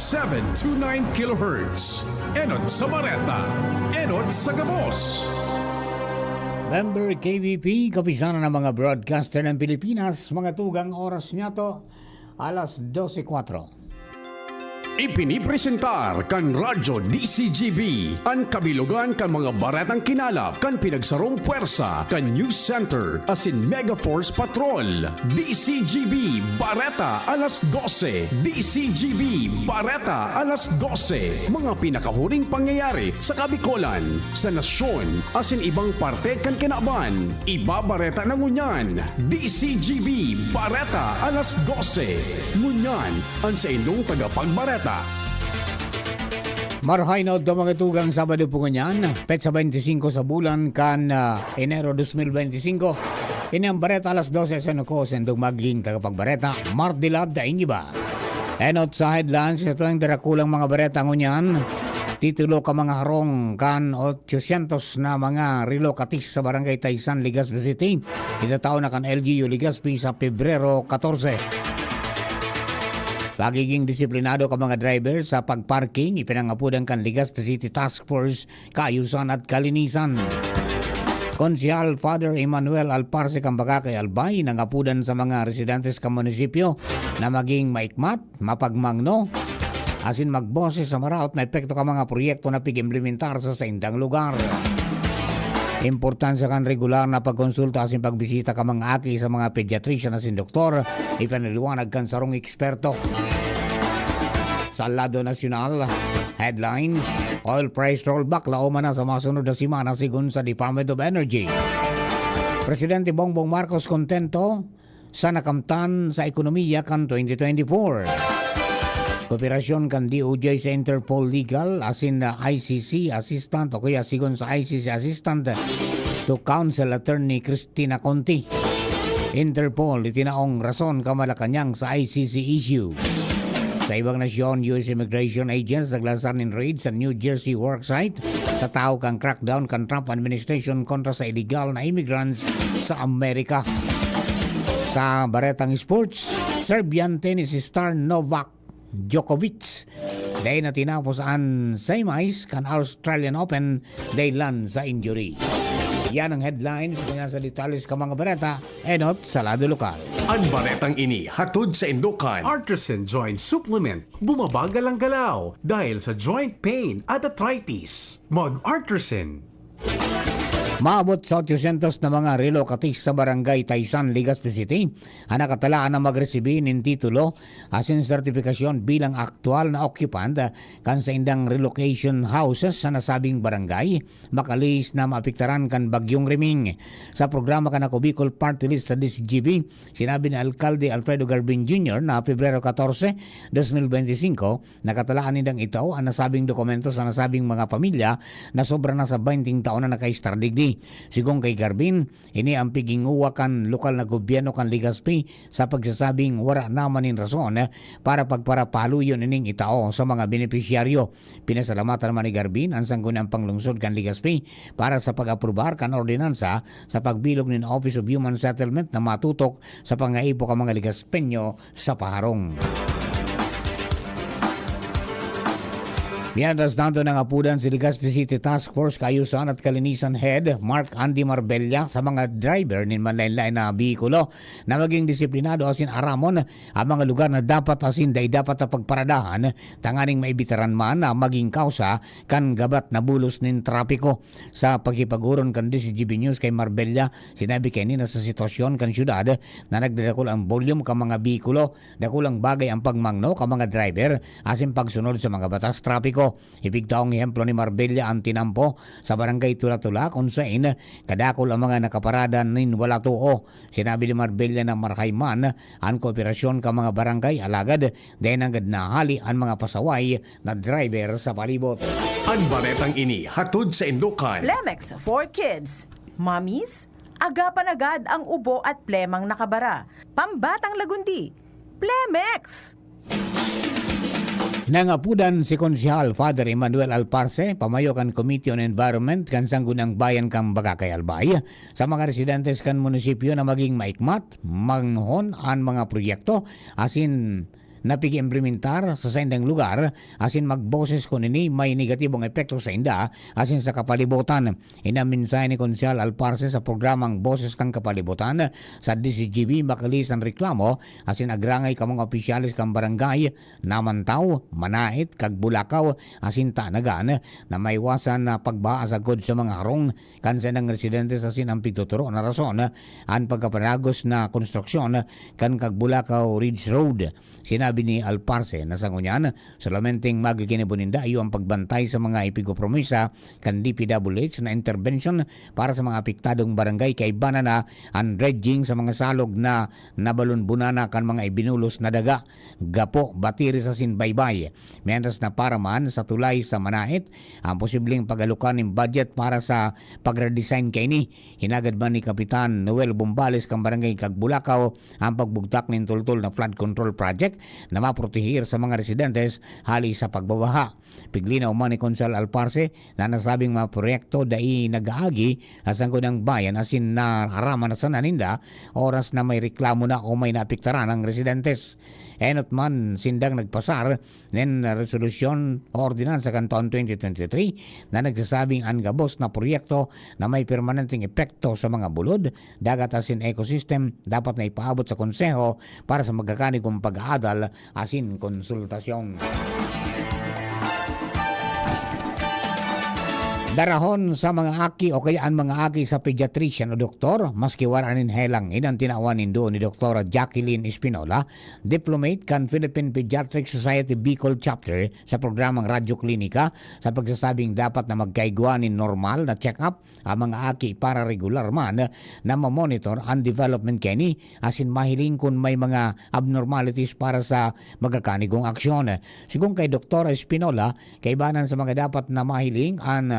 729 kHz. Enod sa Bareta, Enod sa Gabos. Member KBP, kapisanan ng mga broadcaster ng Pilipinas, mga tugang oras niya to, alas 12:04. Ipinipresentar kan Radyo DCGB ang kabilugan kan mga baretang kinalap kan pinagsarong puwersa kan News Center asin Mega Force Patrol. DCGB Bareta alas 12. DCGB Bareta alas 12. Mga pinakahuring pangyayari sa Kabikolan, sa nasyon asin ibang parte kan kinaban. Ibabareta na ngunyan. DCGB Bareta alas 12. Ngunyan ang sa inyong tagapagbareta. Maruhay na ito mga tugang Sabado po ganyan, petsa 25 sa bulan kan Enero 2025. Ini ang bareta alas 12 sa nuko sendong maging tagapagbareta, Mardilad da Ingiba. Enot sa headlines, ito ang darakulang mga bareta ngunyan. Titulo ka mga harong kan 800 na mga relocatis sa Barangay Taysan, Legazpi City. Itatao na kan LGU Legazpi sa Pebrero 14. Pagiging disiplinado ka mga driver sa pagparking, ipinangapudan kan Legazpi City Task Force, Kaayusan at Kalinisan. Konsyal Father Emmanuel Alparce Cambaga kay Albay nangapudan sa mga residentes ka munisipyo na maging maikmat, mapagmangno, asin magboses sa maraot na epekto ka mga proyekto na pig-implementar sa indang lugar. Importansya kan regular na pagkonsulta asin pagbisita ka mga aki sa mga pediatrician asin doktor, ipanaliwanag kan sarong eksperto. Sa lado nasyonal, headlines, oil price rollback lauman na sa masunod na simana sigun sa Department of Energy. Presidente Bongbong Marcos kontento sa nakamtan sa ekonomiya kan 2024. Kooperasyon kan DOJ sa Interpol Legal asin na ICC Assistant o kaya sigon sa ICC Assistant to Counsel Attorney Cristina Conti. Interpol itinaong rason ka Malacanang sa ICC issue. Sa ibang nasyon, US Immigration Agents naglansar ng raid sa New Jersey worksite sa tao kang crackdown kan Trump administration kontra sa illegal na immigrants sa Amerika. Sa baretang sports, Serbian tennis star Novak Djokovic dahil na tinapos ang semis kan Australian Open dahil sa injury. Yan ang headlines kung sa detalles ka mga bareta, enot sa lado lokal. Ang baretang ini hatod sa Indokan. Artisan Joint Supplement. Bumabagal ang galaw dahil sa joint pain at arthritis. Mag-Artisan. Maabot sa 800 na mga relocatis sa Barangay Taysan, Legazpi City ang nakatalaan na magresibi ng titulo asin sertifikasyon bilang aktual na occupant kan sa indang relocation houses sa nasabing barangay makalis na maapektaran kan bagyong Riming. Sa programa kan ako Bicol Party List sa DCGB, sinabi ni Alcalde Alfredo Garbin Jr. na Pebrero 14, 2025 nakatalaan nindang ito ang nasabing dokumento sa nasabing mga pamilya na sobra na sa 20 taon na nakaistardigdi. Sigong kay Garbin, ini ang piginguwa kan lokal na gobyerno kan Legazpi sa pagsasabing wala naman in rason para pagparapalo yun ining itao sa mga benepisyaryo. Pinasalamatan naman ni Garbin ang sanggunang panglungsod kan Legazpi para sa pag-aprobar kan ordinansa sa pagbilog ng Office of Human Settlement na matutok sa pangaipo ka mga Legazpenyo sa paharong. Mientras tanto nangapudan si Legazpi City Task Force Kaayusan at Kalinisan Head Mark Andy Marbella sa mga driver ng manlain-lain na bihikulo na maging disiplinado asin aramon ang mga lugar na dapat asin day dapat na pagparadahan tanganing maibitaran man na maging kausa kan gabat na bulos nin trapiko. Sa pagkipaguron kan DCGB News kay Marbella, sinabi kay nina sa sitwasyon kan syudad na nagdadakol ang volume ka mga bihikulo, dakulang bagay ang pagmangno ka mga driver asin pagsunod sa mga batas trapiko. Ibigtaong ehemplo ni Marbella ang tinampo sa barangay Tula-Tula kung saan kadakol ang mga nakaparada nin wala tuo. Sinabi ni Marbella na marhayman ang kooperasyon ka mga barangay alagad dahil nanggad nahali ang mga pasaway na driver sa palibot. Ang baretang ini hatod sa Indokan. Plemex for Kids. Mommies, agapan agad ang ubo at plemang nakabara. Pambatang lagundi. Plemex! Nangapudan si Konsyal Father Emmanuel Alparce, pamayo kan Committee on Environment kan Sanggunang Bayan kan Bagakay Albay, sa mga residentes kan munisipyo na maging maikmat, mangnohon ang mga proyekto, asin napig-implementar sa saindang lugar asin magboses ko nini may negatibong epekto sa inda asin sa kapalibutan. Inaminsahe ni Konsyal Alparse sa programang Boses kang Kapalibutan sa DCGB makalis ang reklamo asin agrangay ka mga opisyalis kang barangay Namantaw, Manait, kag Bulakaw asin Tanagan na maiwasan na pagbaasagod sa mga harong kansa ng residente sa sinang pigtuturo na rason ang pagkapanagos na konstruksyon kan kag Bulakaw Ridge Road. Sinabi ni Alparse na sa ngunyan, solamenting magkikinibuninda iyo ang pagbantay sa mga ipigopromisa kan DPWH na intervention para sa mga apektadong barangay kay bana na ang dredging sa mga salog na nabalunbunana kan mga ibinulos na daga, gapo, batiri sa sinbaybay. Mientras na para man sa tulay sa Manait, ang posibleng pagalukan ng budget para sa pag-redesign kay ni. Hinagad man ni Kapitan Noel Bombales kang barangay kag Bulakaw ang pagbugtak ng tultol na flood control project na maprotehir sa mga residentes hali sa pagbabaha. Piglinaw man ni Konsal Alparse na nasabing mga proyekto dai nagaagi asan ng bayan asin na haraman na sa naninda oras na may reklamo na o may naapektaran ng residentes. Enot man sindang nagpasar ng resolusyon o ordinansa kan taon 2023 na nagsasabing ang gabos na proyekto na may permanenteng epekto sa mga bulod, dagat asin ecosystem dapat na ipaabot sa konseho para sa magkakanigong pag-aadal asin konsultasyon. Darahon sa mga aki o kaya ang mga aki sa pediatrician o doktor, maski waranin helang inang tinawanin doon ni Dr. Jacqueline Espinola, diplomate kan Philippine Pediatric Society Bicol Chapter sa programang Radyo Klinika sa pagsasabing dapat na magkaiguanin normal na check-up ang mga aki para regular man na mamonitor ang development kani asin mahiling kung may mga abnormalities para sa magkakanigong aksyon. Sigung kay Dr. Espinola, kaibanan sa mga dapat na mahiling ang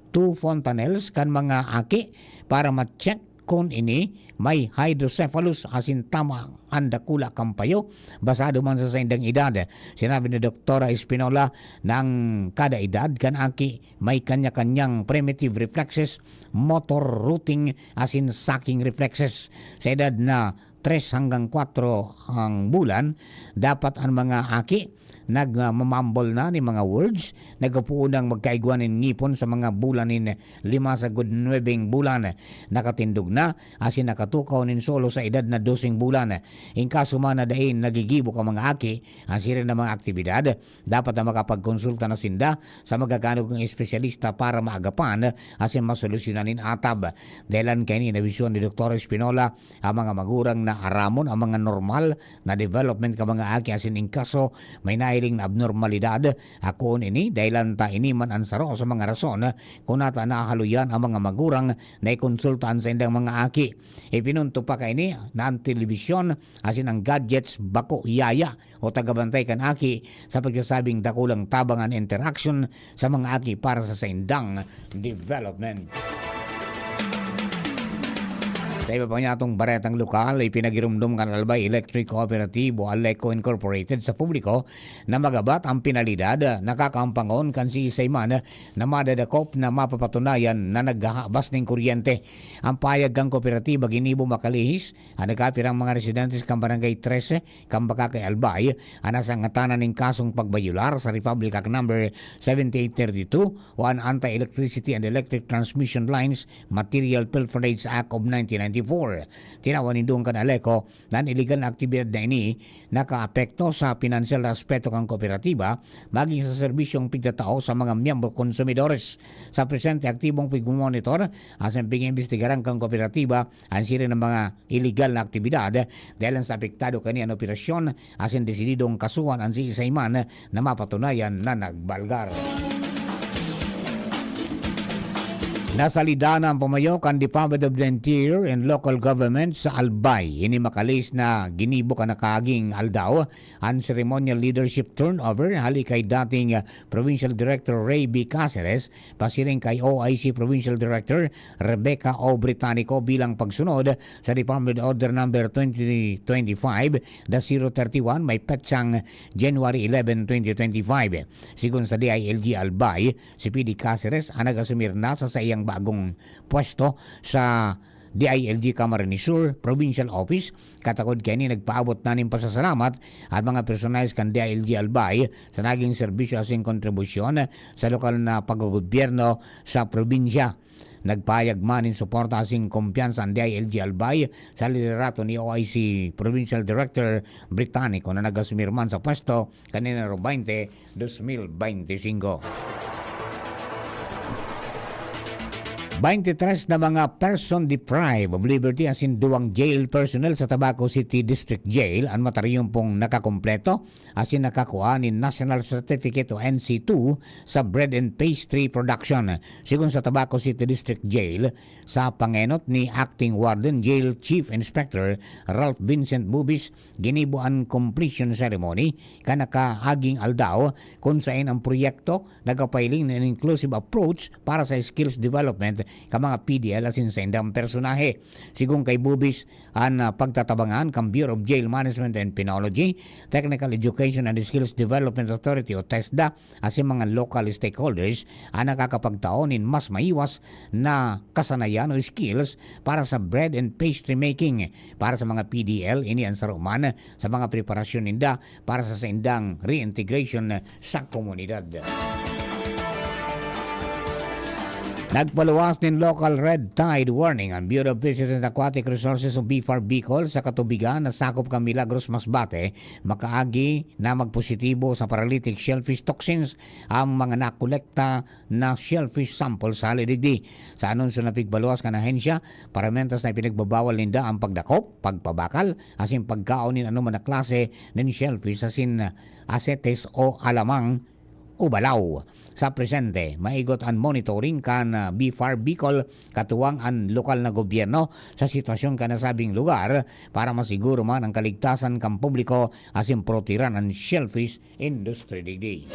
2 fontanels kan mga aki para ma-check kung ini may hydrocephalus asin tama ang dakula kampayo basado man sa saindang edad. Sinabi ni Dr. Espinola ng kada edad kan aki may kanya-kanyang primitive reflexes, motor routing asin sucking reflexes. Sa edad na 3 hanggang 4 ang bulan, dapat ang mga aki nagmamambol na ni mga words, nagapuunang magkaigwanin ngipon sa mga bulanin 5 sa 9 bulan, nakatindog na asin nakatukaw nin solo sa edad na 12 bulan. In kaso man na dahin nagigibo ka mga aki, asirin na mga aktibidad, dapat na makapagkonsulta na sinda sa magkakanog ng espesyalista para maagapan asin masolusyonanin atab. Dahilan kay ni nabisyon ni Dr. Espinola ang mga magurang na aramon ang mga normal na development ka mga aki asin in kaso may nahiling na abnormalidad ako ini dahilan ta ini man ansaro sa mga rason kung nata nakahaluyan ang mga magurang na ikonsultaan sa indang mga aki. Ipinunto pa ka ini na ang telebisyon asin ang gadgets bako yaya o tagabantay kan aki sa pagsasabing dakulang tabangan interaction sa mga aki para sa indang development. Sa iba pa niya itong baretang lokal ay pinagirumdum kan Albay Electric Cooperative o Aleco Incorporated sa publiko na magabat ang pinalidad nakakampangon kan si Isayman na madadakop na mapapatunayan na naghahabas ng kuryente. Ang payag ng kooperatiba ginibo makalihis ang nagkapirang mga residentes kang barangay 13 kang baka kay Albay ang nasangatanan ng kasong pagbayular sa Republic Act No. 7832 o ang Anti-Electricity and Electric Transmission Lines Material Pilferage Act of 1994. Tinawanin doon kan Aleco na illegal na aktibidad na ini nakaapekto sa pinansyal na aspeto kang kooperatiba maging sa serbisyong pigtatao sa mga miyembro konsumidores. Sa presente aktibong pigmonitor asan pig-imbestigaran kang kooperatiba ang siri ng mga illegal na aktibidad dahil sa apektado kaniang operasyon asan desididong kasuhan ang si Isayman na mapatunayan na nagbalgar. Nasalida na ang pumayok ang Department of the Interior and Local Government sa Albay. Ini makalis na ginibo ka nakaging aldaw ang ceremonial leadership turnover hali kay dating Provincial Director Ray B. Caceres, pasiring kay OIC Provincial Director Rebecca O. Britannico bilang pagsunod sa Department Order No. 2025-031 may petsang January 11, 2025. Sigun sa DILG Albay, si PD Caceres ang nagasumir na sa iyang bagong pwesto sa DILG Camarines Sur Provincial Office. Katakod kay ni nagpaabot na ning pasasalamat at mga personalis kan DILG Albay sa naging serbisyo asing kontribusyon sa lokal na paggogobyerno sa probinsya. Nagpayag man in suporta asing kumpiyansa ang DILG Albay sa liderato ni OIC Provincial Director Britannico na nagasumirman sa pwesto kanina 20, 2025. 23 na mga person deprived of liberty as in duwang jail personnel sa Tabaco City District Jail ang matariyong pong nakakompleto as in nakakuha ni National Certificate o NC2 sa bread and pastry production. Sigun sa Tabaco City District Jail sa pangenot ni Acting Warden Jail Chief Inspector Ralph Vincent Bubis, ginibuan completion ceremony kanakaaging aldaw kung saan ang proyekto nagapailing ng inclusive approach para sa skills development ka mga PDL asin sa indang personahe. Sigung kay Bubis ang pagtatabangan kang Bureau of Jail Management and Penology, Technical Education and Skills Development Authority o TESDA asin mga local stakeholders ang nakakapagtaon in mas maiwas na kasanayan o skills para sa bread and pastry making para sa mga PDL ini ang saruman sa mga preparasyon ninda para sa indang reintegration sa komunidad. Nagpaluwas din local red tide warning ang Bureau of Fisheries and Aquatic Resources o BFAR Bicol sa katubigan na sakop kang Milagros Masbate makaagi na magpositibo sa paralytic shellfish toxins ang mga nakolekta na shellfish sample sa Halidigdi. Sa anunsyo na pigbaluwas ka na ahensya, paramentas na pinagbabawal ninda ang pagdakop, pagpabakal, asin pagkaonin anuman na klase ng shellfish asin asetes o alamang ubalaw. Sa presente, maigot ang monitoring kan BFAR Bicol katuwang ang lokal na gobyerno sa sitwasyon kanasabing lugar para masiguro man ang kaligtasan kang publiko asin protiran ang shellfish industry digdi.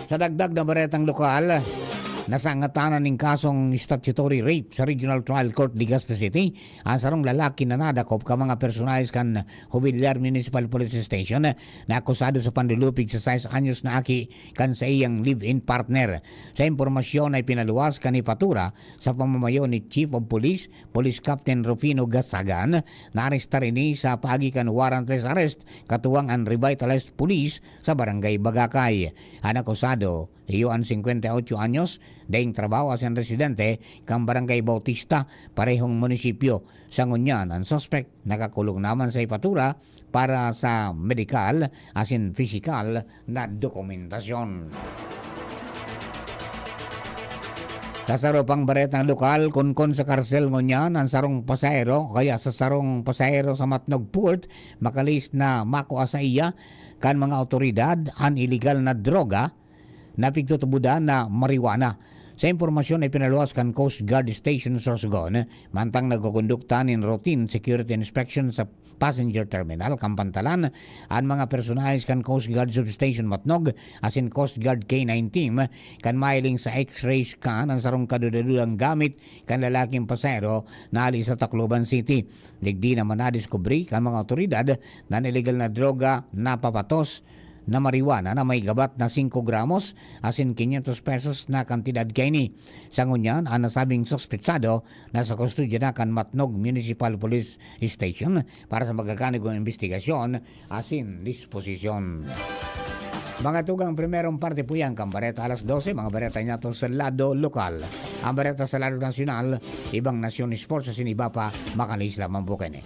Sa dagdag na baretang lokal, nasangatanan ng kasong statutory rape sa Regional Trial Court Legazpi City ang sarong lalaki na nadakop ka mga personalis kan Jubilar Municipal Police Station na akusado sa panlulupig sa 6 anyos na aki kan sa iyang live-in partner. Sa impormasyon ay pinaluwas kan ipatura sa pamamayo ni Chief of Police, Police Captain Rufino Gasagan na aresta rin sa paagi kan warrantless arrest katuwang ang revitalized police sa Barangay Bagakay. Ang akusado, iyo ang 58 anyos, daing trabaho as ang residente kang Barangay Bautista, parehong munisipyo. Sa ngunyan, ang suspect nakakulong naman sa ipatura para sa medical as in physical na dokumentasyon. Sa sarupang baretang lokal, kunkon sa karsel ngunyan ang sarong pasahero, kaya sa sarong pasahero sa Matnog Port, makalis na makuha sa iya kan mga otoridad ang illegal na droga na pigtutubudan na marijuana. Sa impormasyon ay pinaluwas kan Coast Guard Station Sorsogon, mantang nagkukondukta ng routine security inspection sa passenger terminal Kampantalan ang mga personalis kan Coast Guard Substation Matnog asin Coast Guard K9 team kan mailing sa X-ray scan ang sarong kadudadulang gamit kan lalaking pasero na alis sa Tacloban City. Digdi naman na-discovery kan mga otoridad na illegal na droga na papatos na marijuana na may gabat na 5 gramos asin 500 pesos na kantidad kaini. Sa ngunyan, ang nasabing suspetsado na sa kustudya na kan Matnog Municipal Police Station para sa magaganigong investigasyon asin disposisyon. Mga tugang primerong parte po yan kang bareta alas 12, mga bareta niya to sa lado lokal. Ang bareta sa lado nasyonal, ibang nasyon sports asin iba pa makalis lamang po kene.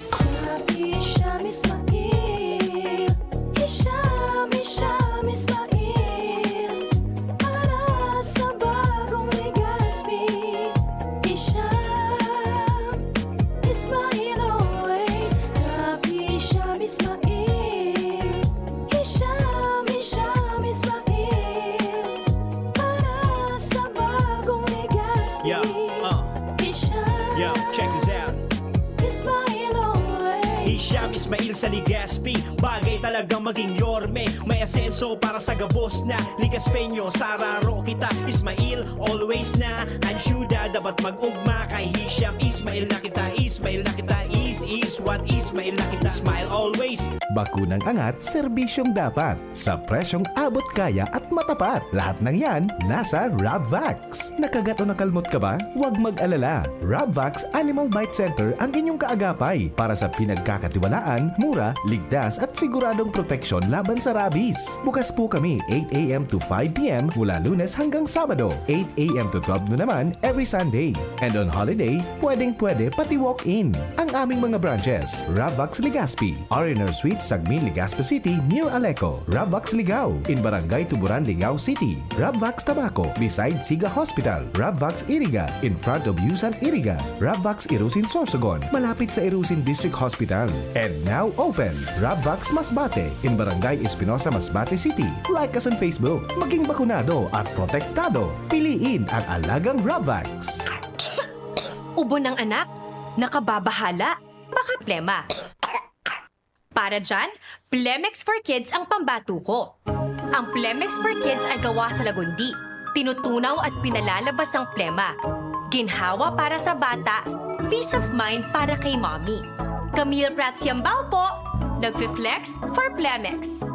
Hisham Ismail para sa bagong Legazpi. Hisham Ismail always. Hisham Ismail. Hisham Ismail para sa bagong Legazpi. Yo, Hisham yo, check this out. Ismail always. sa Ligaspi. Bagay talagang maging yorme. May asenso para sa gabos na Ligaspeño, Sararo kita Ismail, always na Ansyuda, dapat mag-ugma kay Hisham Ismail na kita, Ismail na kita, is what Ismail na kita. Smile always. Bakunang angat, serbisyong dapat. Sa presyong abot kaya at matapat. Lahat ng yan, nasa Rabvax. Nakagat o nakalmot ka ba? Huwag mag-alala. Rabvax Animal Bite Center ang inyong kaagapay para sa pinagkakatiwalaan, mura, ligtas at siguradong proteksyon laban sa rabies. Bukas po kami 8 a.m. to 5 p.m. mula Lunes hanggang Sabado, 8 a.m. to 12 noon naman every Sunday. And on holiday, pwedeng-pwede pati walk-in. Ang aming mga branches, Rabvax Legazpi, Ariner Suite, Sagmin, Legazpi City, near Aleco. Rabvax Ligao, in Barangay Tuburan, Ligao City. Rabvax Tabaco, beside Siga Hospital. Rabvax Iriga, in front of Yusan Iriga. Rabvax Irusin Sorsogon, malapit sa Irusin District Hospital. And now open, Rabvax Masbate, in Barangay Espinosa, Masbate City. Like us on Facebook, maging bakunado at protektado. Piliin ang alagang Rabvax. Ubo ng anak, nakababahala, baka plema. Para dyan, Plemex for Kids ang pambato ko. Ang Plemex for Kids ay gawa sa lagundi. Tinutunaw at pinalalabas ang plema. Ginhawa para sa bata, peace of mind para kay mommy. Camille Prats Yambao po, nagfi-flex for Plemex.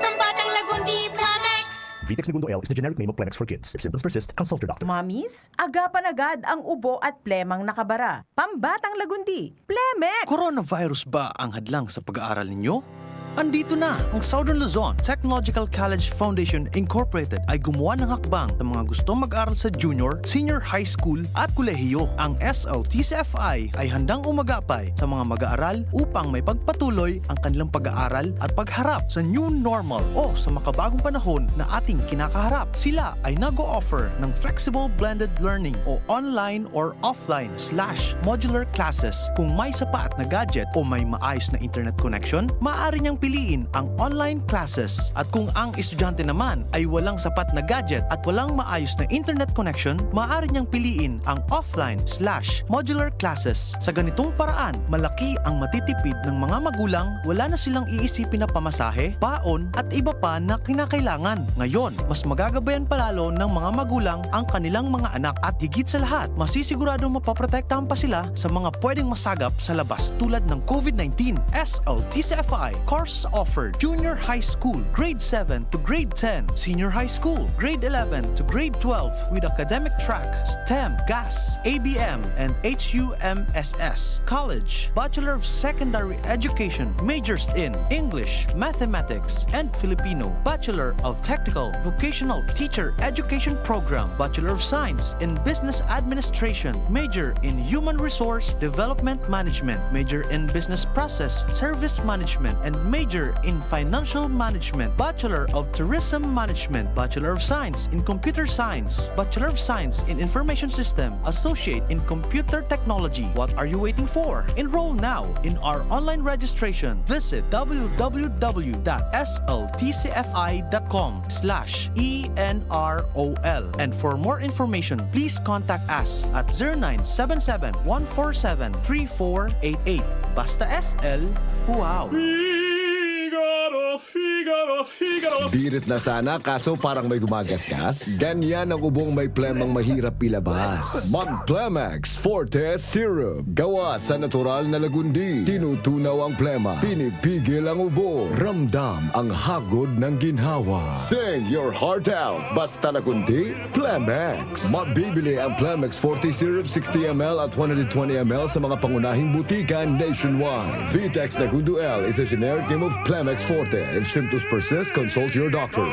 Ang batang lagundi, Plemex! Vitex Segundo L is the generic name of Plemex for kids. If symptoms persist, consult your doctor. Mommies, agapan agad ang ubo at plemang nakabara. Pambatang lagundi, Plemex! Coronavirus ba ang hadlang sa pag-aaral ninyo? Andito na ang Southern Luzon Technological College Foundation Incorporated ay gumawa ng hakbang sa mga gustong mag-aral sa junior, senior high school at kolehiyo. Ang SLTCFI ay handang umagapay sa mga mag-aaral upang may pagpatuloy ang kanilang pag-aaral at pagharap sa new normal o sa makabagong panahon na ating kinakaharap. Sila ay nag-o-offer ng flexible blended learning o online or offline/modular classes. Kung may sapat na gadget o may maayos na internet connection, maaari niyang piliin ang online classes. At kung ang estudyante naman ay walang sapat na gadget at walang maayos na internet connection, maaari niyang piliin ang offline/modular classes. Sa ganitong paraan, malaki ang matitipid ng mga magulang, wala na silang iisipin na pamasahe, baon at iba pa na kinakailangan. Ngayon, mas magagabayan palalo ng mga magulang ang kanilang mga anak at higit sa lahat, masisiguradong mapaprotektahan pa sila sa mga pwedeng masagap sa labas tulad ng COVID-19. SLTCFI course offered junior high school, grade 7 to grade 10, senior high school, grade 11 to grade 12 with academic track, STEM, GAS, ABM, and HUMSS. College, Bachelor of Secondary Education, majors in English, Mathematics, and Filipino. Bachelor of Technical Vocational Teacher Education Program, Bachelor of Science in Business Administration, major in Human Resource Development Management, major in Business Process Service Management, and major in Financial Management, Bachelor of Tourism Management, Bachelor of Science in Computer Science, Bachelor of Science in Information System, Associate in Computer Technology. What are you waiting for? Enroll now in our online registration. Visit www.sltcfi.com/ENROL. And for more information, please contact us at 0977-147-3488. Basta SL, wow! Birit na sana kaso parang may gumagasgas. Ganyan ang ubong may plemang mahirap ilabas. Mag-Plemex Forte Syrup. Gawa sa natural na lagundi. Tinutunaw ang plema. Pinipigil ang ubo. Ramdam ang hagod ng ginhawa. Sing your heart out. Basta na kundi, Plemex. Mabibili ang Plemex Forte Syrup 60ml at 120ml sa mga pangunahing butikan nationwide. Vitex Segundo L is a generic name of Plemex Forte. If symptoms persist, consult your doctor.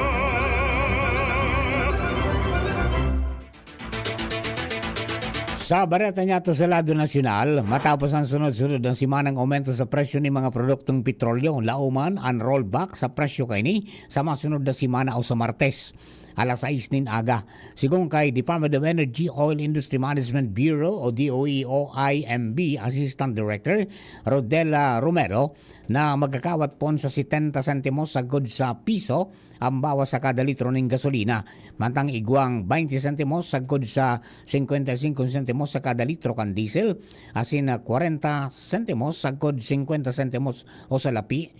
Sa bareta niya to sa lado nasyonal, matapos ang sunod-sunod ang simanang aumento sa presyo ng mga produktong petrolyo, lauman ang rollback sa presyo kaini sa masunod na simana o sa Martes. Alas 6 nin aga. Sigung kay Department of Energy Oil Industry Management Bureau o DOE-OIMB Assistant Director Rodela Romero, na magkakawat pon sa 70 sentimos sagod sa piso ang bawas sa kada litro ng gasolina. Mantang igwang 20 sentimos sagod sa 55 sentimos sa kada litro kan diesel. Asin 40 sentimos sagod 50 sentimos o sa lapi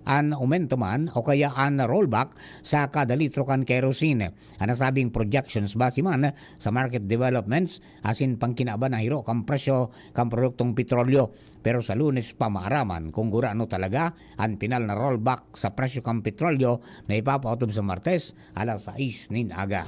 an aumento man o kaya an rollback sa kada litro kan kerosene. Ang nasabing projections base man sa market developments asin pangkinaba na hiro kang presyo kang produktong petrolyo. Pero sa Lunes pa maaraman kung gurano talaga ang pinal na rollback sa presyo kang petrolyo na ipapautob sa Martes alas 6 nin aga.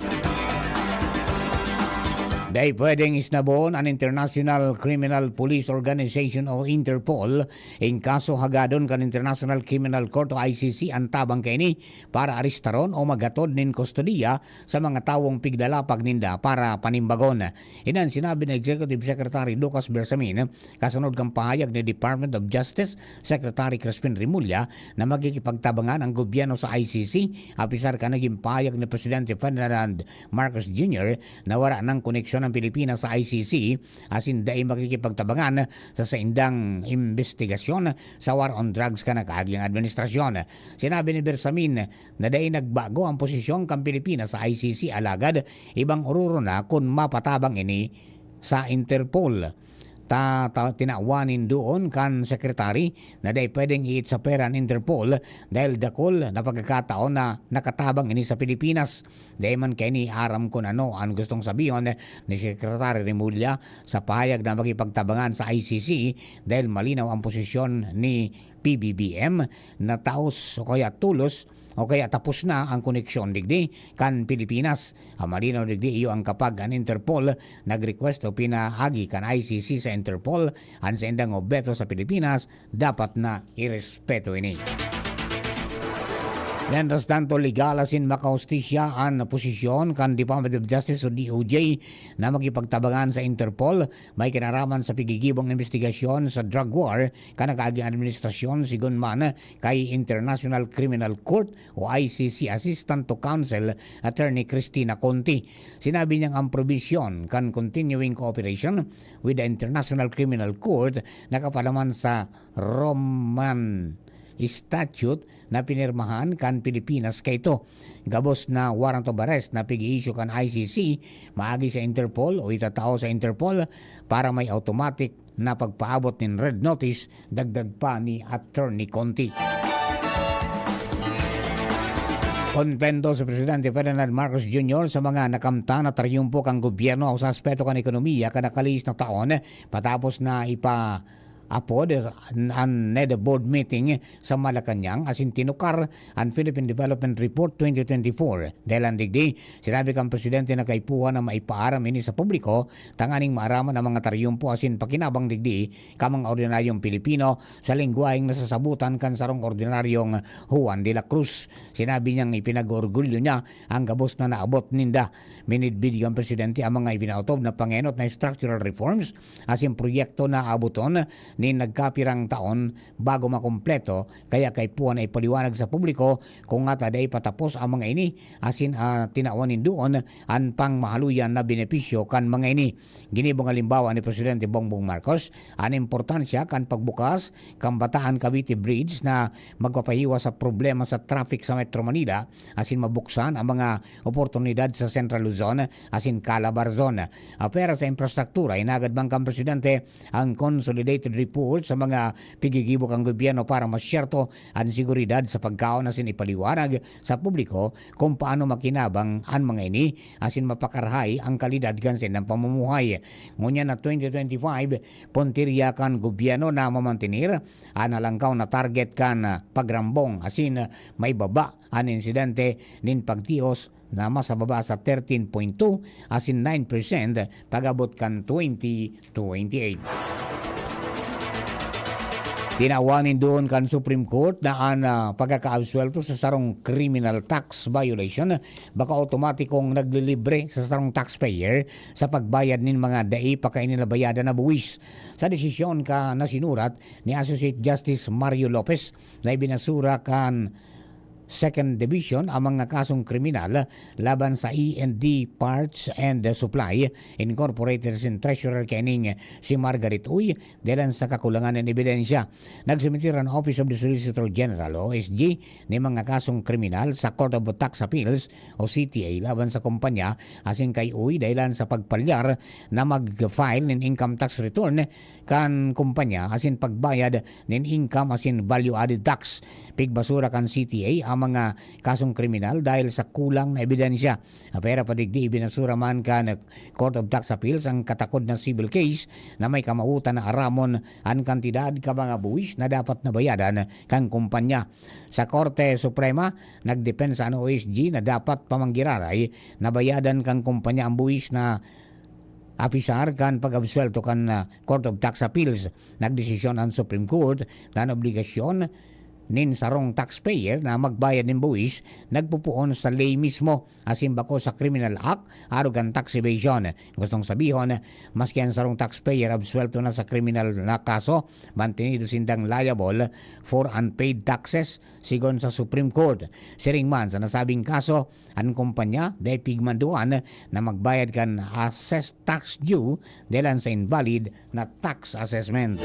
Day pwedeng isnabon ang International Criminal Police Organization o Interpol in kaso hagadon kan International Criminal Court o ICC ang tabang kaini para aristaron o magatod nin kustodiya sa mga tawong pigdalapag ninda para panimbagon. Inan sinabi ng Executive Secretary Lucas Bersamin kasunod kang pahayag ni Department of Justice Secretary Crispin Rimulya na magkikipagtabangan ang gobyerno sa ICC apisar ka naging pahayag ni Presidente Ferdinand Marcos Jr. na wala ng koneksyon ng Pilipinas sa ICC asin dai makikipagtabangan sa saindang investigasyon sa war on drugs ka nakaaging administrasyon. Sinabi ni Bersamin na dai nagbago ang posisyon kang Pilipinas sa ICC alagad ibang ururo na kung mapatabang ini sa Interpol. Tinawanin doon kan sekretary na dahil pwedeng iit sa pera ng Interpol dahil dakol na pagkakataon na nakatabang ini sa Pilipinas. Dahil man kaya ni aram ko ano ang gustong sabihin ni Sekretary Rimulya sa pahayag na makipagtabangan sa ICC dahil malinaw ang posisyon ni PBBM na taos o kaya tulos o kaya tapos na ang koneksyon digdi kan Pilipinas. Ang malinaw digdi iyo ang kapag ang Interpol nag-request o pinahagi kan ICC sa Interpol ang sendang obeto sa Pilipinas dapat na irespeto ini. Mientras tanto, legal asin makaustisya ang posisyon kan Department of Justice o DOJ na magipagtabangan sa Interpol. May kinaraman sa pigigibong investigasyon sa drug war kanakaaging administrasyon sigon man kay International Criminal Court o ICC Assistant to Counsel Attorney Cristina Conti. Sinabi niyang ang provision kan continuing cooperation with the International Criminal Court nakapalaman sa Roman Statute na pinirmahan kan Pilipinas kay ito. Gabos na warrant of arrest na pigi-issue kan ICC maagi sa Interpol o itatao sa Interpol para may automatic na pagpaabot ng red notice dagdag pa ni Attorney Conti. Kontento sa Presidente Ferdinand Marcos Jr. sa mga nakamta na taryumpo kang gobyerno o sa aspeto kan ekonomiya kanakalis na taon patapos na apod ang NED board meeting sa Malacanang asin tinukar ang Philippine Development Report 2024. Dahil ang digdi, sinabi kang Presidente na kaipuhan na maipaaram ini sa publiko tanganing maaraman ang mga taryumpo asin pakinabang digdi kamang ordinaryong Pilipino sa lingwaheng nasasabutan kan sarong ordinaryong Juan de la Cruz. Sinabi niyang ipinag-orgulyo niya ang gabos na naabot ninda. Minidbid ang Presidente ang mga ipinautob na pangenot na structural reforms asin proyekto na abuton ni nagkapirang taon bago makumpleto kaya kay puwan ay paliwanag sa publiko kung nga taday patapos ang mga ini asin tinawanin doon ang pangmahaluyan na benepisyo kan mga ini. Ginibong halimbawa ni Presidente Bongbong Marcos ang importansya kan pagbukas kan Bataan Cavite Bridge na magpapahiwa sa problema sa traffic sa Metro Manila asin mabuksan ang mga oportunidad sa Central Luzon asin Calabar Zone. Pera sa infrastruktura inagad bang kan Presidente ang consolidated report sa mga pigigibok ang gobyerno para masyerto ang seguridad sa pagkaon asin ipaliwanag sa publiko kung paano makinabang ang mga ini asin mapakarahay ang kalidad kansin ng pamumuhay. Ngunya na 2025 puntirya kan gobyerno na mamantinir ang alangkaw na target kan pagrambong asin may baba ang insidente nin pagtios na masababa sa 13.2 asin 9% pagabot kan 2028. Tinawanin doon kan Supreme Court na ang pagkakaabsuelto sa sarong criminal tax violation baka automatikong naglilibre sa sarong taxpayer sa pagbayad nin mga dai pakaininabayadan na buwis. Sa desisyon ka na sinurat ni Associate Justice Mario Lopez na ibinasura kan Second Division ang mga kasong kriminal laban sa E&D Parts and Supply Incorporated sin Treasurer kining si Margaret Uy dalan sa kakulangan ng ebidensya. Nagsumiter ang Office of the Solicitor General OSG ni mga kasong kriminal sa Court of Tax Appeals o CTA laban sa kumpanya asin kay Uy dahilan sa pagpalyar na mag-file ng income tax return kan kumpanya asin pagbayad ng income asin value added tax. Pigbasura kan CTA ang mga kasong kriminal dahil sa kulang na ebidensya. Pero padigdi ibinasura man kan Court of Tax Appeals ang katakod na civil case na may kamautan na aramon ang kantidad ka mga buwis na dapat nabayadan kang kumpanya. Sa Korte Suprema, nagdepensa ang OSG na dapat pamanggiraray na bayadan kang kumpanya ang buwis na apisar kan pag-absuelto kan Court of Tax Appeals. Nagdesisyon ang Supreme Court na ang obligasyon nin sarong taxpayer na magbayad ng buwis nagpupuon sa lay mismo asin bako sa Criminal Act arugan tax evasion. Gustong sabihon, maski ang sarong taxpayer absuelto na sa kriminal na kaso, mantinido sindang liable for unpaid taxes sigon sa Supreme Court. Siring man sa nasabing kaso, ang kumpanya dahil pigmanduan na magbayad kan assessed tax due dahilan sa invalid na tax assessment.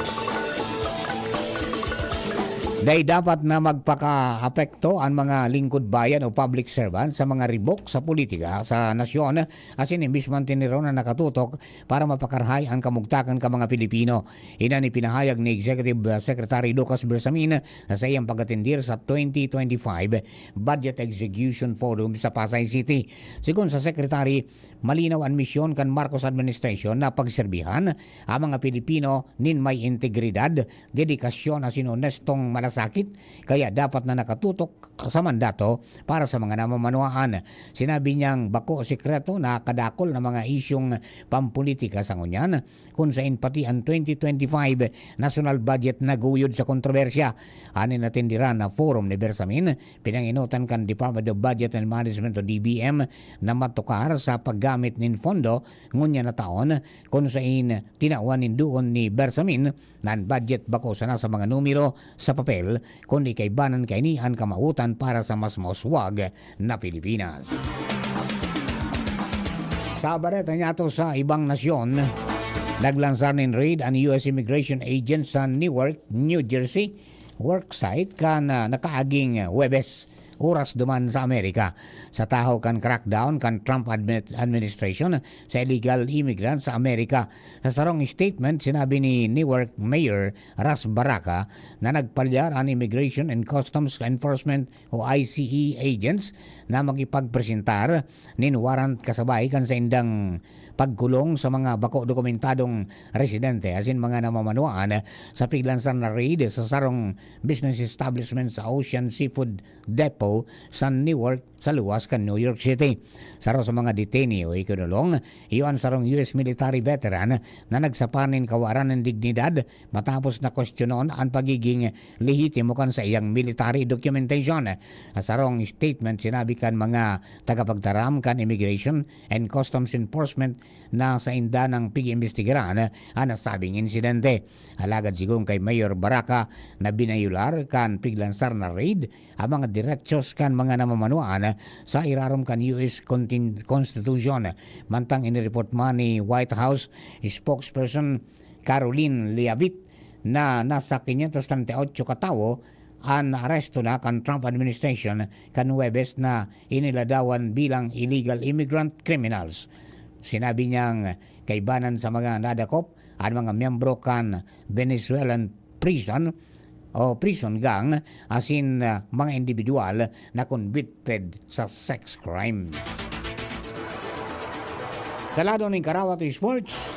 Dahil dapat na magpaka-apekto ang mga lingkod bayan o public servant sa mga ribok sa politika sa nasyon asin imbis man tiniro na nakatutok para mapakarhay ang kamugtakan ka mga Pilipino. Ina ni pinahayag ni Executive Secretary Lucas Bersamin na sa iyang pagatindir sa 2025 Budget Execution Forum sa Pasay City. Sigon sa Secretary, malinaw ang misyon kan Marcos Administration na pagserbihan ang mga Pilipino nin may integridad, dedikasyon asin honestong malasakit, kaya dapat na nakatutok sa mandato para sa mga namamanuaan. Sinabi niyang bako sekreto na kadakol na mga isyong pampolitika sa ngunyan kung sain pati ang 2025 national budget naguyod sa kontrobersya. Anin natindiran na forum ni Bersamin, pinanginutan kan Department of Budget and Management o DBM na matukar sa paggamit nin fondo ngunya na taon kung sain tinawan doon ni Bersamin nan budget bako sana sa mga numero sa papel kundi kay banan kay ni ang kamautan para sa mas maswag na Pilipinas. Sa bareta niya to sa ibang nasyon, naglansar ng raid ang US Immigration Agent sa Newark, New Jersey worksite kan nakaaging Webes oras duman sa Amerika. Sa taho kan crackdown kan Trump administration sa illegal immigrants sa Amerika. Sa sarong statement, sinabi ni Newark Mayor Ras Baraka na nagpalyar ang Immigration and Customs Enforcement o ICE agents na magipagpresentar nin warrant kasabay kan sa indang pagkulong sa mga bako dokumentadong residente asin mga namamanuan sa piglansar na raid sa sarong business establishment sa Ocean Seafood Depot sa Newark sa luwas kan New York City. Saro sa mga detainee o ikinulong, iyon sarong US military veteran na nagsapanin kawaran ng dignidad matapos na kwestiyonon ang pagiging lehitimo kan sa iyang military documentation. Sarong statement sinabi kan mga tagapagtaram kan Immigration and Customs Enforcement na sa inda ng pig-imbestigaran ang nasabing insidente. Alagad sigong kay Mayor Baraka na binayular kan piglansar na raid ang mga diretsos kan mga namamanuan sa irarom kan US Constitution. Mantang inireport man ni White House spokesperson Caroline Leavitt na nasa 538 katawo ang aresto na kan Trump administration kan Webes na iniladawan bilang illegal immigrant criminals. Sinabi niyang kaibanan sa mga nadakop ang mga miyembro kan Venezuelan prison o prison gang asin mga individual na convicted sa sex crimes. Sa lado ng Karawat Sports,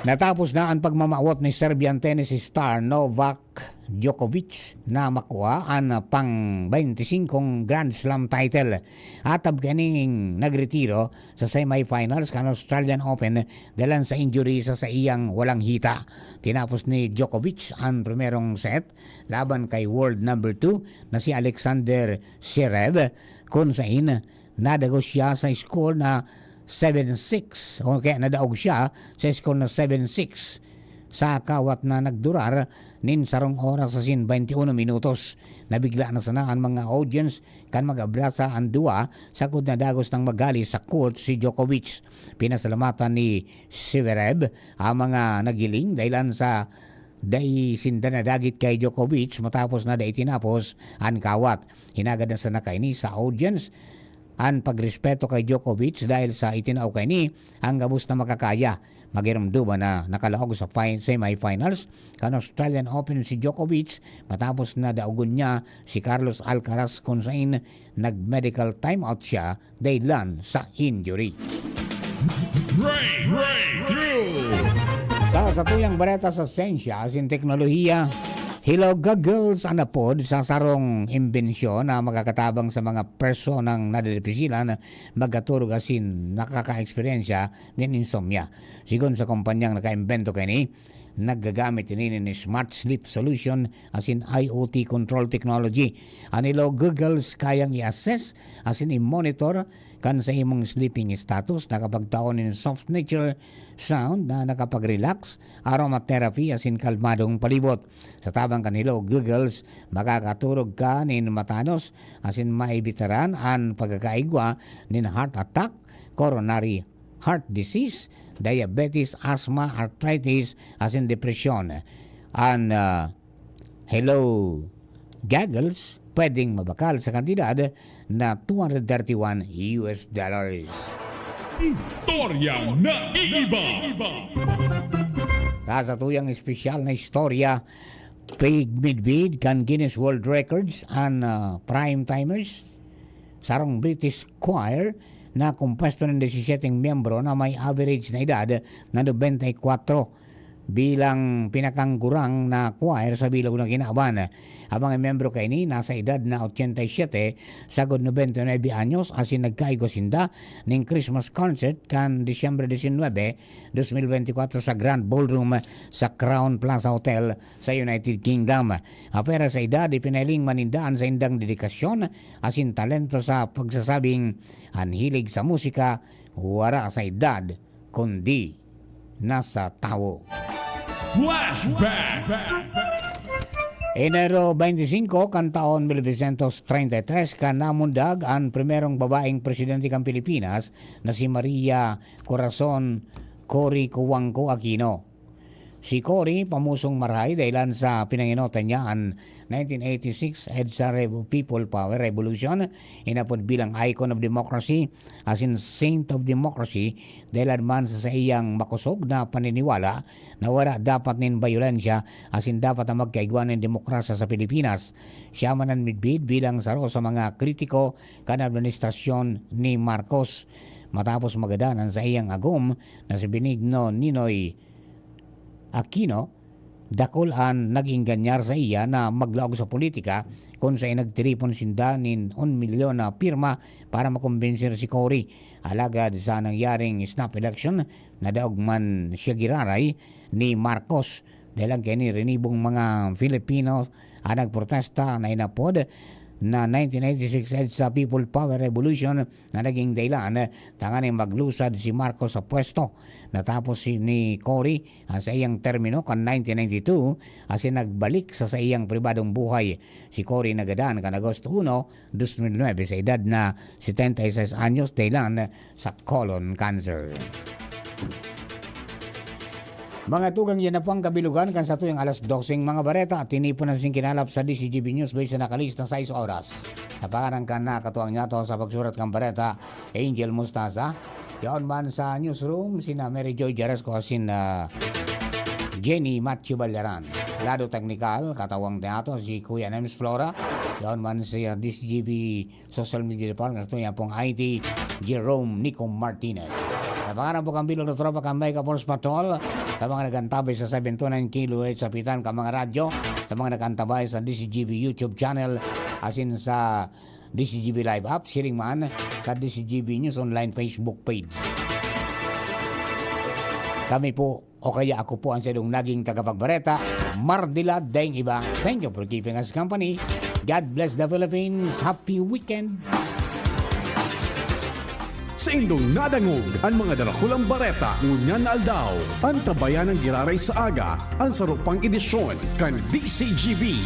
natapos na ang pagmamawat ni Serbian tennis star Novak Djokovic na makuha ang pang 25 Grand Slam title. Atab kaning nagretiro sa semifinals kan Australian Open dahil sa injury sa iyang walang hita. Tinapos ni Djokovic ang primerong set laban kay world number 2 na si Alexander Zverev kung saan nadago siya sa score na 7-6 o kaya nadaog siya sa score na 7-6 sa kawat na nagdurar nin sarong oras sa 21 minutos. Nabigla na sana ang mga audience kan mag-abrasa ang duwa sa kud na dagos ng magali sa court si Djokovic. Pinasalamatan ni Zverev ang mga nagiling dahilan sa day sinda na dagit kay Djokovic matapos na day tinapos ang kawat. Hinagad na sana kay ni sa audience ang pagrespeto kay Djokovic dahil sa itinaw kay ni ang gabos na makakaya. Magiramduman na nakalaog sa semifinals kan Australian Open si Djokovic matapos na daugon niya si Carlos Alcaraz kung saan nag-medical timeout siya dahilan sa injury. Sa tuyang bareta sa sensya sin teknolohiya, Hello Goggles ang napod sa sarong imbensyon na magkakatabang sa mga personang nadedepisilan magkaturog asin nakaka-eksperyensya ng insomnia. Sigon sa kumpanyang nakaimbento kini, naggagamit ini ni Smart Sleep Solution asin IoT control technology. Ang Hello Goggles kayang i-assess asin i-monitor kan sa imong sleeping status nakapagtaon ng soft nature sound na nakapag-relax, aromatherapy asin kalmadong palibot. Sa tabang kanilo Googles, makakaturog ka nin matanos asin maibitaran ang pagkakaigwa nin heart attack, coronary heart disease, diabetes, asthma, arthritis asin depresyon. Ang Hello Goggles pwedeng mabakal sa kantidad na $231. Istorya na iiba. Sa tuyang espesyal na istorya, Pig Midbid kan Guinness World Records ang prime timers sarong British choir na kumpuesto ng 17 miyembro na may average na edad na 94 bilang pinakangurang na choir sa bilog ng kinaban. Ang mga membro kay ni nasa edad na 87 sagod 99 anyos asin nagkaigo sinda ning Christmas concert kan Disyembre 19, 2024 sa Grand Ballroom sa Crown Plaza Hotel sa United Kingdom. Apera sa edad ipinailing manindaan sa indang dedikasyon asin talento sa pagsasabing anhilig sa musika wara sa edad kundi nasa tao. Flashback. Enero 25 kan taon 1933 kan namundag ang primerong babaeng presidente ng Pilipinas na si Maria Corazon Cory Cuangco Aquino. Si Cory pamusong maray dahilan sa pinanginota niya ang 1986 EDSA People Power Revolution, inapod bilang icon of democracy asin saint of democracy dahilan man sa iyang makusog na paniniwala na wala dapat nin bayolensya asin dapat ang magkaigwan ng demokrasya sa Pilipinas. Siya man ang midbid bilang saro sa mga kritiko kan administrasyon ni Marcos matapos magadanan sa iyang agum na si Benigno Ninoy Aquino, dakol ang naging ganyar sa iya na maglaog sa politika kung sa'y nagtiripon sinda nin 1 milyon na pirma para makumbensir si Cory. Alagad sa nangyaring snap election na daog man siya giraray ni Marcos dahil ang kini rinibong mga Filipino ang nagprotesta na inapod na 1986 EDSA People Power Revolution na naging dahilan tanganing maglusad si Marcos sa pwesto. Natapos ni Cory sa iyang termino kan 1992 asin nagbalik sa iyang pribadong buhay. Si Cory nagadaan kan Agosto 1, 2009 sa edad na 76 anyos dahilan sa colon cancer. Mga tugang yan na po ang kabilugan kan sa tuyang alas 12 mga bareta at tinipon na sing kinalap sa DCGB News base sa nakalista 6 oras. Napangarang ka na katuwang niya to sa pagsurat kang bareta Angel Mustaza. Yaon man sa newsroom sina Mary Joy Jaresco asin Jenny Matthew Balaran. Lado technical katawang teatro si Kuya Nems Flora. Yaon man sa DCGB Social Media Department ito yan pong IT Jerome Nico Martinez. Napangarang po kang bilog na tropa kang Mega Force Patrol sa mga nagantabay sa 729 kHz sa pitan ka mga radyo, sa mga nagantabay sa DCGB YouTube channel asin sa DCGB Live app, sharing man sa DCGB News Online Facebook page. Kami po o kaya ako po ang sadong naging tagapagbareta, Mardila Daing Iba. Thank you for keeping us company. God bless the Philippines. Happy weekend. Sa indong nadangog ang mga darakulang bareta ngunyan na aldaw. Ang tabayan ng giraray sa aga, ang sarupang edisyon kan DCGB